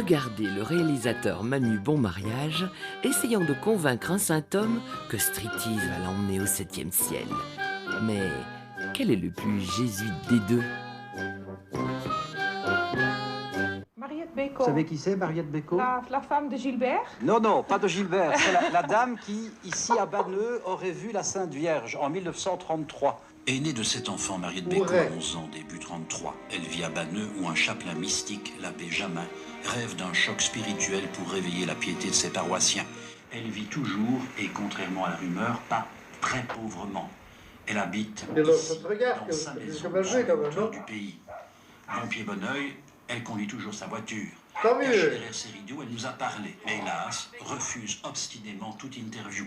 Regardez le réalisateur Manu Bonmariage essayant de convaincre un saint homme que striptease va l'emmener au 7e ciel. Mais quel est le plus jésuite des deux? Mariette Bécaud. Vous savez qui c'est, Mariette Bécaud? La femme de Gilbert. Non, non, pas de Gilbert. C'est la dame qui, ici à Banneux, aurait vu la Sainte Vierge en 1933. Aînée de 7 enfants, Mariette Bécaud a 11 ans, début 33. Elle vit à Banneux où un chapelain mystique, l'abbé Jamin, rêve d'un choc spirituel pour réveiller la piété de ses paroissiens. Elle vit toujours, et contrairement à la rumeur, pas très pauvrement. Elle habite ici, dans Saint-Maison, au cœur du pays. Bon pied, bon oeil, elle conduit toujours sa voiture. Cachée derrière ses rideaux, elle nous a parlé, mais hélas, refuse obstinément toute interview.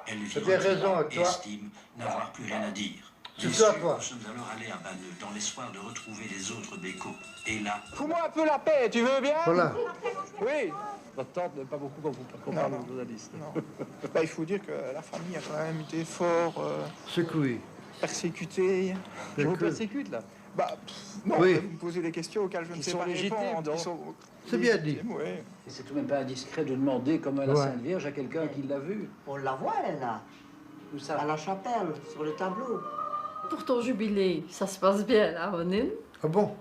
Elle vit et estime n'avoir plus rien à dire. Bien sûr, nous sommes alors allés à Banneux dans l'espoir de retrouver les autres Bécaud. Et là... Fous-moi un peu la paix, tu veux bien? Voilà. Oui. Votre tante n'aime pas beaucoup qu'on parle aux journalistes. Non. Bah, il faut dire que la famille a quand même été fort Secoué. persécutée. Je vous persécute, là. Bah, non, Oui. vous me posez des questions auxquelles je ne sais sont pas légitimes, répondre. donc. C'est bien dit. Oui. Et c'est tout de même pas indiscret de demander, comme à la Ouais. Sainte Vierge, à quelqu'un qui l'a vue. On la voit, elle, là, Où ça? à la chapelle, sur le tableau. Pour ton jubilé, ça se passe bien là, Onine. Ah bon?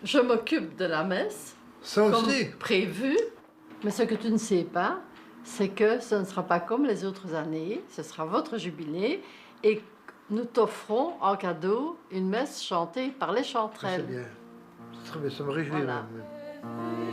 Je m'occupe de la messe, Ça comme aussi? prévu. Mais ce que tu ne sais pas, c'est que ce ne sera pas comme les autres années. Ce sera votre jubilé et nous t'offrons en cadeau une messe chantée par les C'est chanterelles. bien. C'est très bien, ça me réjouit. Voilà. même.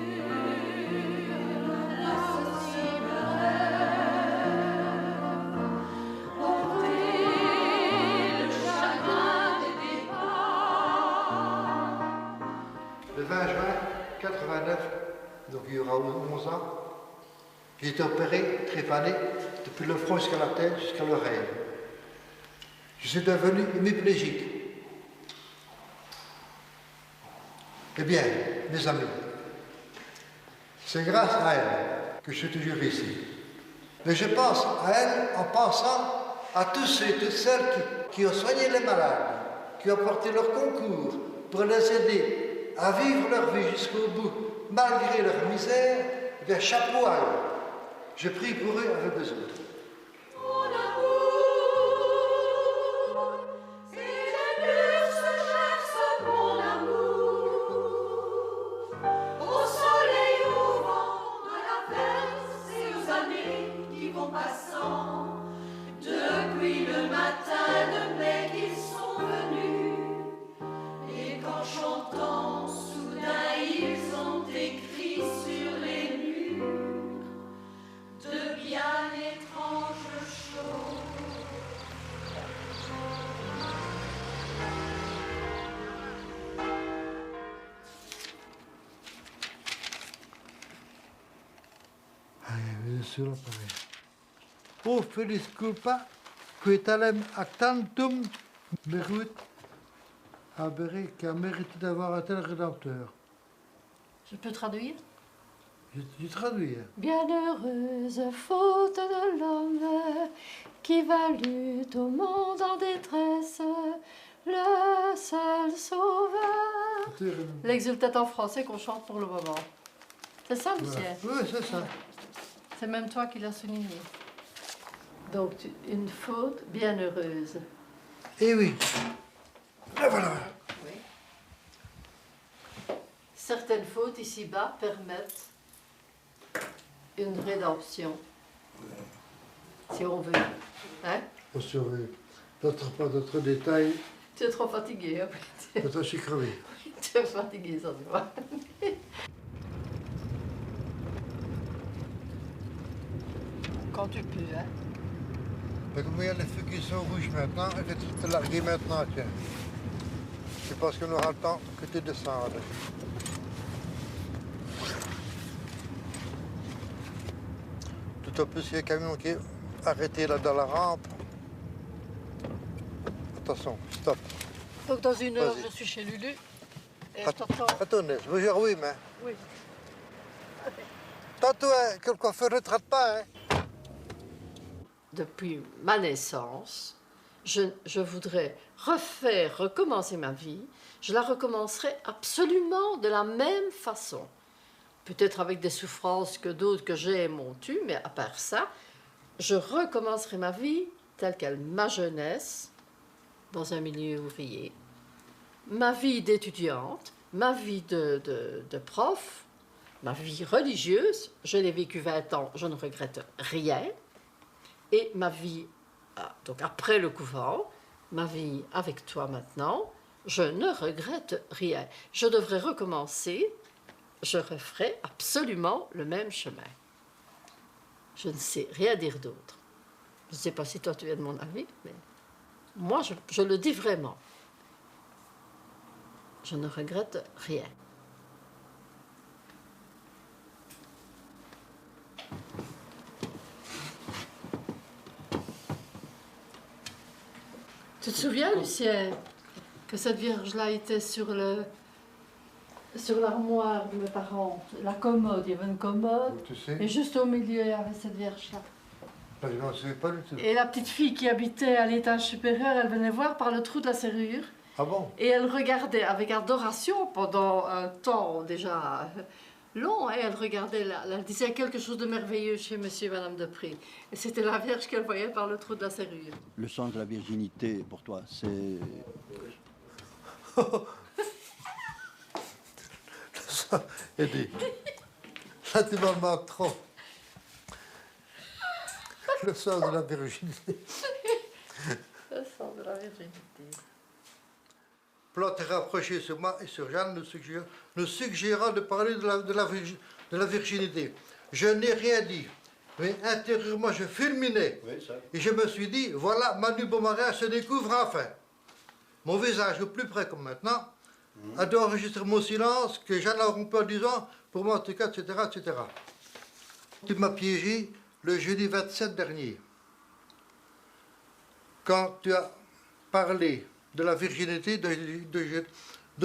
Le 20 juin 89, donc il y aura 11 ans, j'ai été opéré, trépané, depuis le front jusqu'à la tête, jusqu'à l'oreille. Je suis devenu hémiplégique. Eh bien, mes amis, c'est grâce à elle que je suis toujours ici. Mais je pense à elle en pensant à tous ceux et toutes celles qui ont soigné les malades, qui ont apporté leur concours pour les aider à vivre leur vie jusqu'au bout, malgré leur misère. Eh bien, chapeau à eux. Je prie pour eux avec besoin. Depuis le matin de mai qu'ils sont venus, et qu'en chantant, soudain ils ont écrit sur les murs de bien étranges choses. Bien sûr, pareil. O felis culpa, que talem actantum meruit habere, qui a mérité d'avoir un tel rédempteur. Je peux traduire? Je traduis. Bienheureuse faute de l'homme qui valut au monde en détresse le seul sauveur. L'exultate en français qu'on chante pour le moment. C'est ça, Lucien? Oui, c'est ça. C'est même toi qui l'as souligné. Donc, une faute bienheureuse. Eh oui. Et voilà. Certaines fautes ici-bas permettent une rédemption, si on veut. Hein? Bien sûr, oui. Pas d'autres détails. Tu es trop fatigué, hein? Attends, je suis crevé. Tu es fatigué, ça se voit. Quand tu peux, hein? Mais comme il y a les feux qui sont rouges maintenant, je vais te larguer maintenant, tiens. Je pense qu'on aura le temps que tu descendes. Tout en plus, il y a un camion qui est arrêté là dans la rampe. Attention, stop. Donc dans une heure, Vas-y. je suis chez Lulu. Et je t'attends. Attendez, bonjour, oui, mais... Oui. Tantôt, hein, que le coiffeur ne traite pas, hein. Depuis ma naissance, je voudrais recommencer ma vie. Je la recommencerai absolument de la même façon. peut-être avec des souffrances que d'autres que j'ai m'ont tué, mais à part ça, je recommencerai ma vie telle qu'elle, ma jeunesse, dans un milieu ouvrier, ma vie d'étudiante, ma vie de prof, ma vie religieuse, je l'ai vécue 20 ans, je ne regrette rien, et ma vie, donc après le couvent, ma vie avec toi maintenant, je ne regrette rien. Je devrais recommencer, je referai absolument le même chemin. Je ne sais rien dire d'autre. Je ne sais pas si toi tu es de mon avis, mais moi je le dis vraiment. Je ne regrette rien. Tu te souviens, Lucien, que cette Vierge-là était sur l'armoire de mes parents, la commode, il y avait une commode, Tu sais, et juste au milieu, il y avait cette Vierge-là. je ne m'en souviens pas du tout. Et la petite fille qui habitait à l'étage supérieur, elle venait voir par le trou de la serrure, Ah bon? et elle regardait avec adoration pendant un temps déjà long, hein, elle regardait, elle disait quelque chose de merveilleux chez monsieur et madame de Pré. Et c'était la Vierge qu'elle voyait par le trou de la serrure. Le sens de la virginité, pour toi, c'est... Ça, Eddie, là tu m'en manques trop. Le sens de la virginité. Le sens de la virginité. Plante est rapproché sur moi et sur Jeanne, nous suggérons de parler de la virginité. Je n'ai rien dit, mais intérieurement je fulminais. Oui, ça. Et je me suis dit, voilà, Manu Beaumarais se découvre enfin. Mon visage au plus près comme maintenant a dû enregistrer mon silence, que Jeanne a rompu en disant, pour moi en tout cas, etc., etc. Tu m'as piégé le jeudi 27 dernier, quand tu as parlé de la virginité dont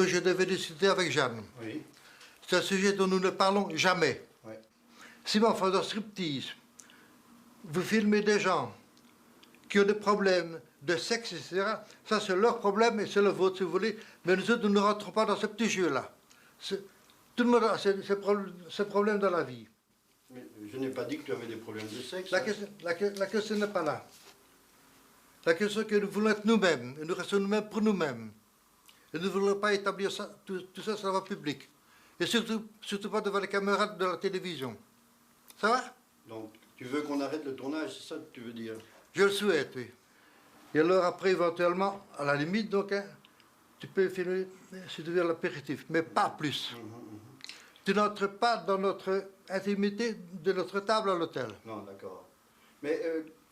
je devais discuter avec Jeanne. Oui. C'est un sujet dont nous ne parlons jamais. Oui. Si en faisant striptease, vous filmez des gens qui ont des problèmes de sexe, etc., ça c'est leur problème et c'est le vôtre si vous voulez, mais nous autres, nous ne rentrons pas dans ce petit jeu-là. Tout le monde a ses problèmes dans la vie. Mais je n'ai pas dit que tu avais des problèmes de sexe. La question n'est pas là. La question est que nous voulons être nous-mêmes, et nous restons nous-mêmes pour nous-mêmes. Et nous ne voulons pas établir ça, tout ça sur la voie publique. Et surtout pas devant les caméras de la télévision. Ça va? Donc, tu veux qu'on arrête le tournage, c'est ça que tu veux dire? Je le souhaite, oui. Et alors après, éventuellement, à la limite, donc, hein, tu peux filmer si tu veux l'apéritif, mais pas plus. Tu n'entres pas dans notre intimité de notre table à l'hôtel. Non, d'accord. Mais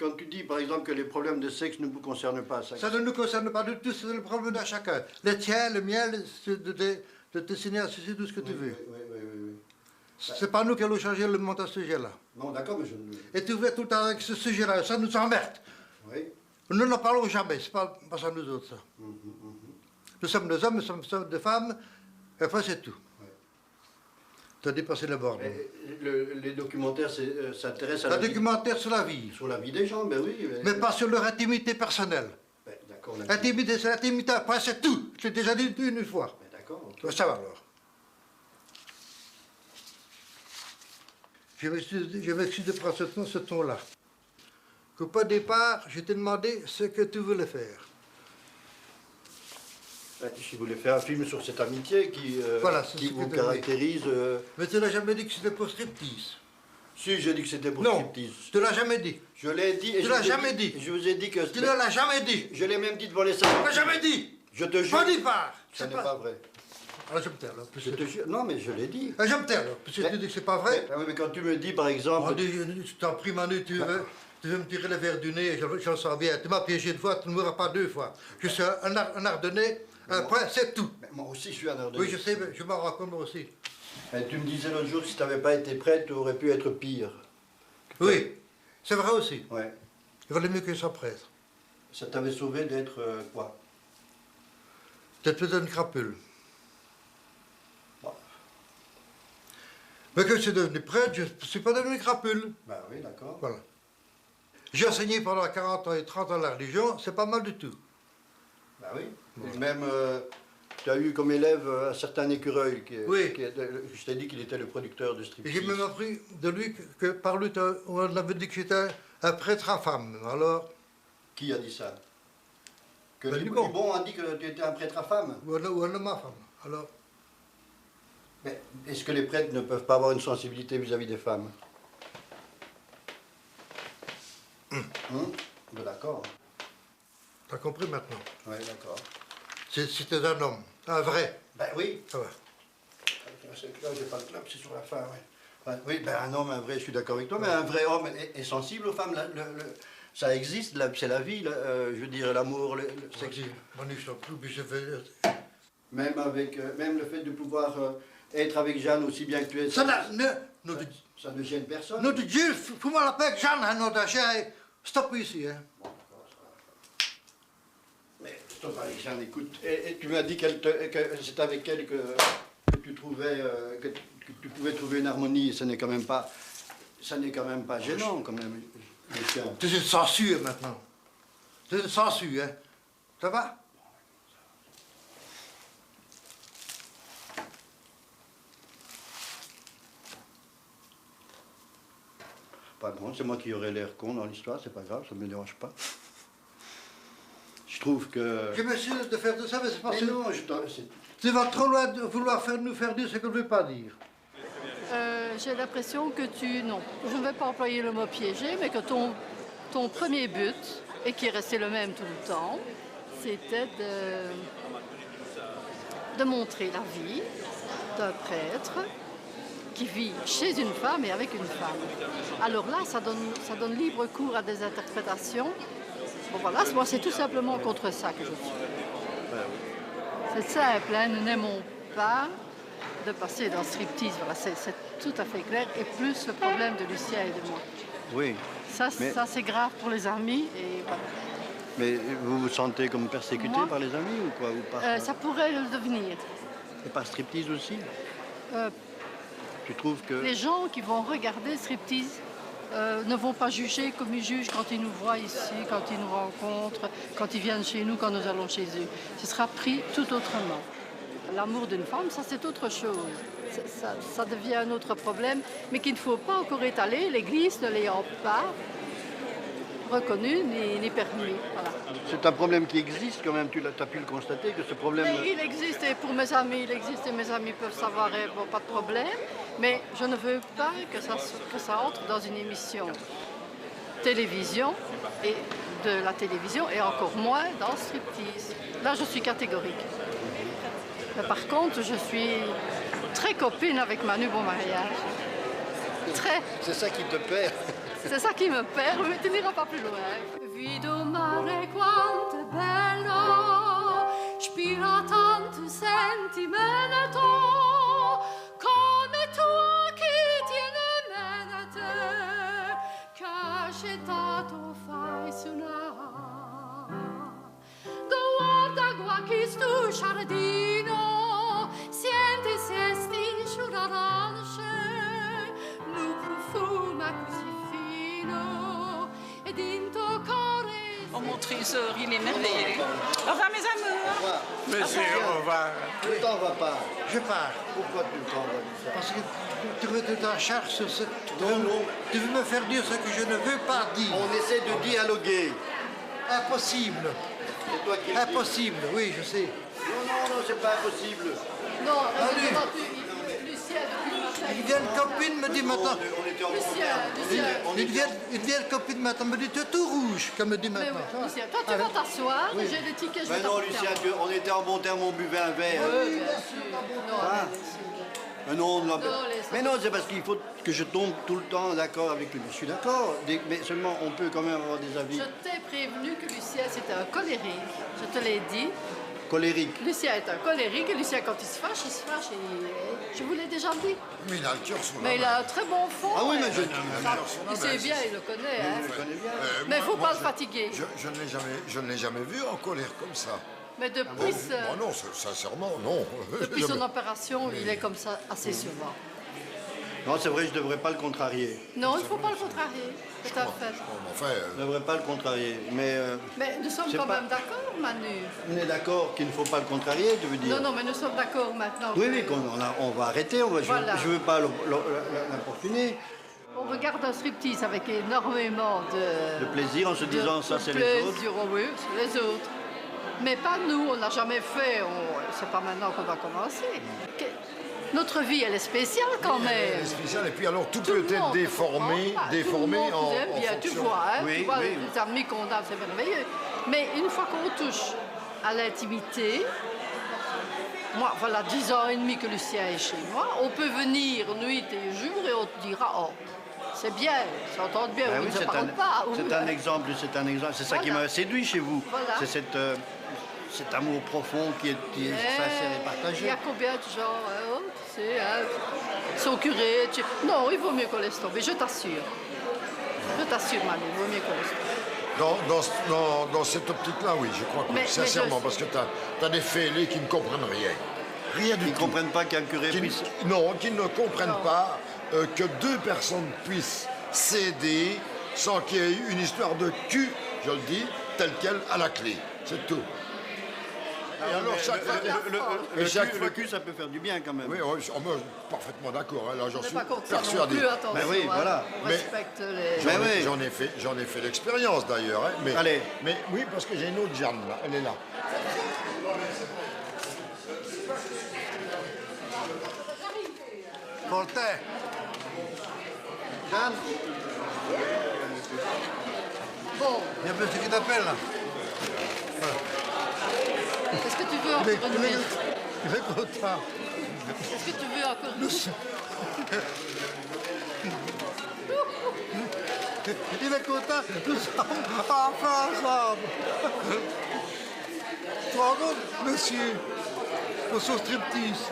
quand tu dis, par exemple, que les problèmes de sexe ne vous concernent pas... Ça ne nous concerne pas du tout, c'est le problème de chacun. Le tien, le mien, de te signer à ceci, tout ce que tu veux. Oui. C'est pas nous qui allons changer le monde à ce sujet-là. Non, d'accord, mais je... Et tu veux tout le temps avec ce sujet-là, ça nous emmerde. Oui. Nous n'en parlons jamais, c'est pas ça nous autres, ça. Nous sommes des hommes, nous sommes des femmes, et après c'est tout. Tu as dépassé la borne. Les documentaires s'intéressent à la vie... documentaire sur la vie. Sur la vie des gens, ben oui. Mais pas sur leur intimité personnelle. Ben, d'accord. Intimité, c'est l'intimité, après c'est tout. Je l'ai déjà dit une fois. Ben, d'accord. Okay. Ça va alors. Je m'excuse de prendre ce ton-là. Qu'au départ, je t'ai demandé ce que tu voulais faire. Je voulais faire un film sur cette amitié qui vous caractérise. Mais tu n'as jamais dit que c'était pour striptease. Si, j'ai dit que c'était pour striptease. Non, tu l'as jamais dit. Je l'ai dit. Tu l'as jamais dit. Je vous ai dit que... Tu ne l'as jamais dit. Je l'ai même dit devant les salons. Tu l'as jamais dit. Je te jure. Pas dit pas. Ce n'est pas vrai. Alors je me tais alors. Je te jure. Non, mais je l'ai dit. Je me tais alors. Puisque tu dis que c'est pas vrai. Mais quand tu me dis, par exemple... Je t'en prie, Manu, tu veux me tirer le verre du nez, j'en sens bien. Tu m'as piégé une fois, tu ne mourras pas deux fois. Je suis un Ardennais, un point, c'est tout. Mais moi aussi, je suis un Ardennais. Oui, je sais, mais je m'en rends compte moi aussi. Et tu me disais l'autre jour que si tu n'avais pas été prête, tu aurais pu être pire. Oui, c'est vrai aussi. Ouais. Il valait mieux que ça prêtre. Ça t'avait sauvé d'être quoi? D'être peut-être une crapule. Bon. Mais que je suis devenu prêtre, je ne suis pas devenu crapule. Ben oui, d'accord. Voilà. J'ai enseigné pendant 40 ans et 30 ans la religion, c'est pas mal du tout. Ben oui. Et même Tu as eu comme élève un certain Écureuil, Oui. Je t'ai dit qu'il était le producteur de Et striptease. j'ai même appris de lui que par lui, on avait dit que j'étais un prêtre à femme. Alors, Qui a dit ça? Que Ben, les Libon. Libon a dit que tu étais un prêtre à femme. ou un homme à femme. Alors, Mais est-ce que les prêtres ne peuvent pas avoir une sensibilité vis-à-vis des femmes? Ben, d'accord. t'as compris maintenant? Oui, d'accord. C'était un homme, un vrai. Ben oui. Ça va. Là, j'ai pas le club, c'est sur la fin, oui. Ouais, oui, ben un homme, un vrai, je suis d'accord avec toi, mais un vrai homme est sensible aux femmes. Ça existe, c'est la vie, je veux dire, l'amour, le sexe. Manu, je t'en prie, je vais... Même même le fait de pouvoir être avec Jeanne aussi bien que tu es. Ça ne gêne personne. Nous te Dieu, fous-moi la paix, Jeanne, hein, notre chien. Stop ici, hein. Mais stop avec Jeanne, écoute. Et tu m'as dit que c'est avec elle que tu trouvais, que tu pouvais trouver une harmonie. Ça n'est quand même pas gênant, quand même. Tu es sensu maintenant. Tu es sensu, hein. Ça va? Pas grand, c'est moi qui aurais l'air con dans l'histoire, c'est pas grave, ça me dérange pas. Je trouve que... Je m'excuse de faire de ça, mais c'est parce que... non, tu vas trop loin de vouloir nous faire dire ce que je ne veux pas dire. J'ai l'impression que non, je ne vais pas employer le mot piégé, mais que ton premier but, et qui est resté le même tout le temps, c'était de montrer la vie d'un prêtre qui vit chez une femme et avec une femme. Alors là, ça donne libre cours à des interprétations. Bon voilà, moi c'est tout simplement contre ça que je suis. C'est simple, hein, nous n'aimons pas de passer dans striptease, voilà, c'est tout à fait clair, et plus le problème de Lucia et de moi. Oui. Ça c'est grave pour les amis, et voilà. Mais vous vous sentez comme persécuté par les amis ou quoi ou par... Ça pourrait le devenir. Et par striptease aussi? Tu trouves que... Les gens qui vont regarder striptease ne vont pas juger comme ils jugent quand ils nous voient ici, quand ils nous rencontrent, quand ils viennent chez nous, quand nous allons chez eux. Ce sera pris tout autrement. L'amour d'une femme, ça c'est autre chose. Ça devient un autre problème, mais qu'il ne faut pas encore étaler, l'Église ne l'ayant pas reconnu ni permis. Voilà. C'est un problème qui existe quand même, tu as pu le constater, que ce problème... Mais il existe, et pour mes amis, il existe, et mes amis peuvent savoir, et bon, pas de problème. Mais je ne veux pas que ça entre dans une émission télévision, et de la télévision, et encore moins dans striptease. Là, je suis catégorique. Mais par contre, je suis très copine avec Manu Bon Mariage. Très. C'est ça qui te perd. C'est ça qui me perd, mais tu n'iras pas plus loin. Vido mare quanto è bello, spira tanto sentimento, come tu che tiene mene te, che gettato fai suonare. Guarda qua che sto giardino, senti se stinci un'arancia, lo profuma così fino, ed in tuo cuore... Oh mon trésor, il est merveilleux. Au revoir mes amours. Monsieur, au revoir. Ne t'en vas pas. Je pars. Pourquoi tu t'en vas dire ça? Parce que tu veux te t'en charge sur ce... Non. Tu veux me faire dire ce que je ne veux pas dire. On essaie de dialoguer. Impossible. C'est toi qui le dis. Impossible, oui, je sais. Non, c'est pas impossible. Non, Allez. Lucien, depuis le matin... Une vieille copine me dit maintenant... On était en bon Lucien, terme. Lucien... Une vieille copine maintenant me dit tu es tout rouge, comme me dit Mais maintenant. oui, Lucien, toi tu vas t'asseoir, j'ai des tickets, je vais Mais non, t'apporter Lucien, un- on était en bon terme, on buvait un verre. Oui, bien sûr. Non, Ah. Mais non, laisse. non, c'est parce qu'il faut que je tombe tout le temps d'accord avec lui. Je suis d'accord, mais seulement on peut quand même avoir des avis Je t'ai prévenu que Lucien c'était un colérique, je te l'ai dit. colériques. Lucien est un colérique et Lucien quand il se fâche et je vous l'ai déjà dit. Mais il a le cœur sur la Mais il a un très bon fond. Ah oui, mais hein. je... Il sait bien, il le connaît. Hein. Je connais bien. Mais il ne faut pas le fatiguer. Je ne l'ai jamais vu en colère comme ça. Mais depuis, Non, sincèrement, non. depuis son opération, il est comme ça assez souvent. Non, c'est vrai, je ne devrais pas le contrarier. Non, il ne faut pas le contrarier, tout à fait. Je ne devrais pas le contrarier, mais nous sommes quand même d'accord, Manu. On est d'accord qu'il ne faut pas le contrarier, tu veux dire? Non, mais nous sommes d'accord maintenant. Oui, on va arrêter, Voilà. je ne veux pas l'importuner. On regarde un striptease avec énormément de plaisir en se disant ça c'est les autres. Oui, c'est les autres. Mais pas nous, on n'a jamais fait, c'est pas maintenant qu'on va commencer. Notre vie, elle est spéciale quand même. Elle est spéciale, et puis alors tout peut être déformé en bien, fonction. tu vois, les amis qu'on a, c'est merveilleux. Mais une fois qu'on touche à l'intimité, moi, voilà 10 ans et demi que Lucien est chez moi, on peut venir nuit et jour et on te dira, oh, c'est bien, ça s'entend bien, on ne se parle pas. C'est un exemple, c'est ça qui m'a séduit chez vous. Voilà. C'est cet amour profond qui est sincère et partagé. Il y a combien de gens, tu sais, son curé, non, il vaut mieux qu'on laisse tomber, je t'assure. Je t'assure, Manu, il vaut mieux qu'on laisse tomber. Dans cette optique-là, oui, je crois que sincèrement, parce que tu as des fêlés qui ne comprennent rien. Rien du tout. Ils ne comprennent pas qu'un curé puisse... Non, qui ne comprennent pas que deux personnes puissent s'aider sans qu'il y ait une histoire de cul, je le dis, telle quelle à la clé. C'est tout. Et alors, le cul, ça peut faire du bien quand même. Oui, moi, je suis parfaitement d'accord. Hein, là, j'en suis persuadé. Mais oui, voilà. On respecte les... J'en ai fait l'expérience d'ailleurs. Hein, mais oui, parce que j'ai une autre Jeanne là. Elle est là. Voltaire. Jeanne. Bon. Il y a plus qui t'appelle là. Est-ce que tu veux encore une minute? Il est content. Est-ce que tu veux encore une minute? Il est content. Nous sommes enfin ensemble. Tu te rends compte, monsieur, pour son striptease?